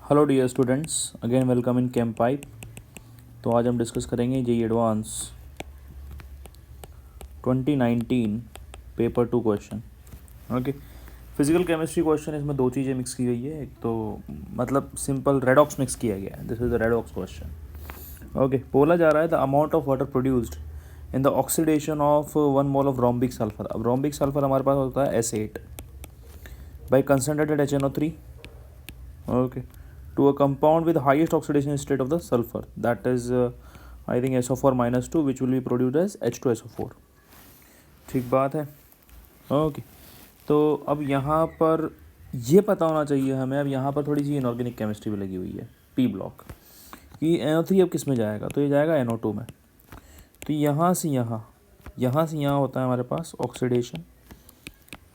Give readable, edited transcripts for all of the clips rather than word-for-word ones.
Hello dear students, again welcome in camp pipe. तो आज हम डिस्कस करेंगे JEE advanced 2019 paper 2 question. Okay, physical chemistry question. इसमें दो चीज़ें मिक्स की गई है। एक तो मतलब सिंपल रेडॉक्स मिक्स किया गया है। This is the redox question. Okay, बोला जा रहा है the amount of water produced in the oxidation of 1 mole of rhombic sulphur. अब रोम्बिक सल्फर हमारे पास होता है S8 by concentrated HNO3, okay, to a compound with highest oxidation state of the sulfur, that is I think SO4 minus 2, which will be produced as H2SO4। ठीक बात है। Okay, तो अब यहाँ पर ये पता होना चाहिए हमें। अब यहाँ पर थोड़ी सी इनऑर्गेनिक केमिस्ट्री भी लगी हुई है, पी ब्लॉक कि NO3 अब किस में जाएगा, तो ये जाएगा NO2 में। तो यहाँ से यहाँ होता है हमारे पास ऑक्सीडेशन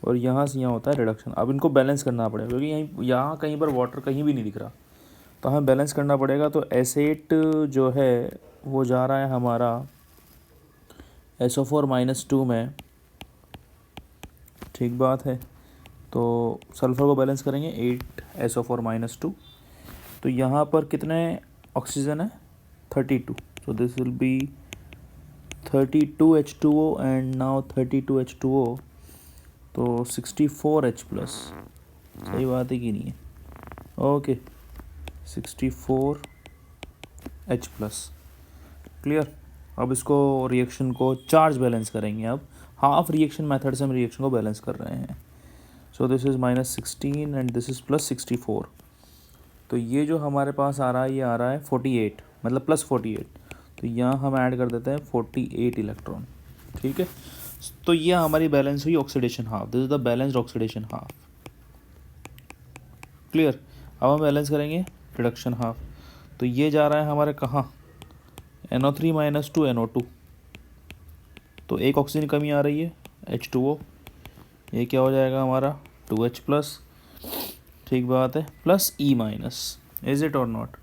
और यहाँ से यहाँ होता है रिडक्शन। अब इनको बैलेंस करना पड़ेगा क्योंकि यहाँ कहीं पर वाटर कहीं भी नहीं दिख रहा, तो हमें बैलेंस करना पड़ेगा। तो S8 जो है वो जा रहा है हमारा SO4 माइनस 2 में। ठीक बात है। तो सल्फ़र को बैलेंस करेंगे 8 SO4 माइनस 2। तो यहाँ पर कितने ऑक्सीजन है? 32। So this will be 32 H2O and now 32 H2O, तो 64 H प्लस। सही बात है कि नहीं है? Okay, 64 H plus. क्लियर। अब इसको रिएक्शन को चार्ज बैलेंस करेंगे। अब हाफ रिएक्शन मेथड से हम रिएक्शन को बैलेंस कर रहे हैं। So this is -16 and this is +64। तो ये जो हमारे पास आ रहा है, ये आ रहा है 48, मतलब +48। तो यहाँ हम ऐड कर देते हैं 48 इलेक्ट्रॉन। ठीक है, तो ये हमारी बैलेंस हुई oxidation half. This is the balanced oxidation half. Clear. अब हम बैलेंस करेंगे रिडक्शन हाफ। तो ये जा रहा है हमारे कहाँ? NO3 minus 2 NO2। तो एक ऑक्सीजन कमी आ रही है H2O। ये क्या हो जाएगा हमारा 2H प्लस। ठीक बात है, plus E minus. Is it और नॉट?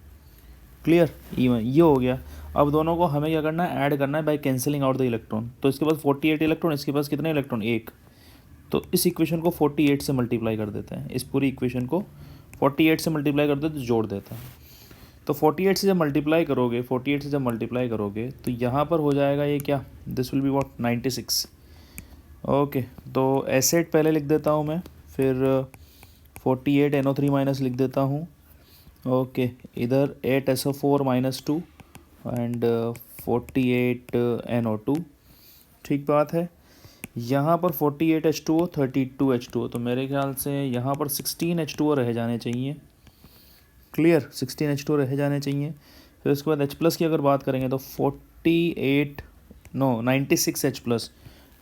क्लियर। E माइनस ये हो गया। अब दोनों को हमें क्या करना है? ऐड करना है by cancelling out the electron. तो इसके पास 48 इलेक्ट्रॉन, इसके पास कितने इलेक्ट्रॉन? एक। तो इस इक्वेशन को 48 से मल्टीप्लाई कर देते हैं। इस पूरी इक्वेशन को 48 से मल्टीप्लाई कर देते तो जोड़ देते हैं। तो 48 से जब मल्टीप्लाई करोगे तो यहाँ पर हो जाएगा ये क्या? This will be what? 96। Okay, तो S8 पहले लिख देता हूँ मैं, फिर 48 NO3 माइनस लिख देता हूँ। ओके, इधर 8 SO4 माइनस 2 एंड 48 NO2। ठीक बात है। यहाँ पर 48 H2O, 32 H2O, तो मेरे ख्याल से यहाँ पर 16 H2O रह जाने चाहिए। क्लियर, 16 H2O रह जाने चाहिए। फिर उसके बाद H प्लस की अगर बात करेंगे तो 96 H प्लस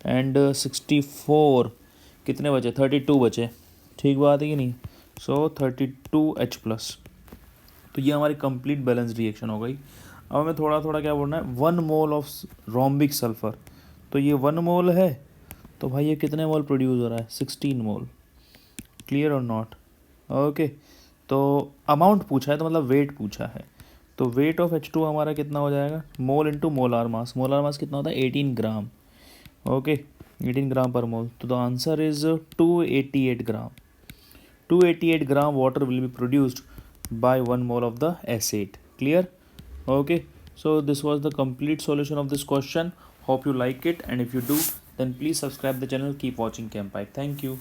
एंड 64 कितने बचे? 32 बचे। ठीक बात है कि नहीं? सो 32 H प्लस। तो ये हमारी कंप्लीट बैलेंस रिएक्शन हो गई। अब हमें थोड़ा थोड़ा क्या बोलना है? 1 मोल ऑफ रोम्बिक सल्फर। तो ये 1 मोल है, तो भाई ये कितने मोल प्रोड्यूस हो रहा है? 16 मोल। क्लियर और नॉट? ओके, तो अमाउंट पूछा है तो मतलब वेट पूछा है। तो वेट ऑफ H2 हमारा कितना हो जाएगा? Mole into molar mass. Molar mass कितना होता है? 18 ग्राम। ओके, 18 ग्राम पर मोल। तो the answer is 288 gram. 288 gram water will be produced by 1 mole of the S8. Clear? Okay, so this was the complete solution of this question. Hope you like it, and if you do, then please subscribe the channel. Keep watching Chem Pipe. Thank you.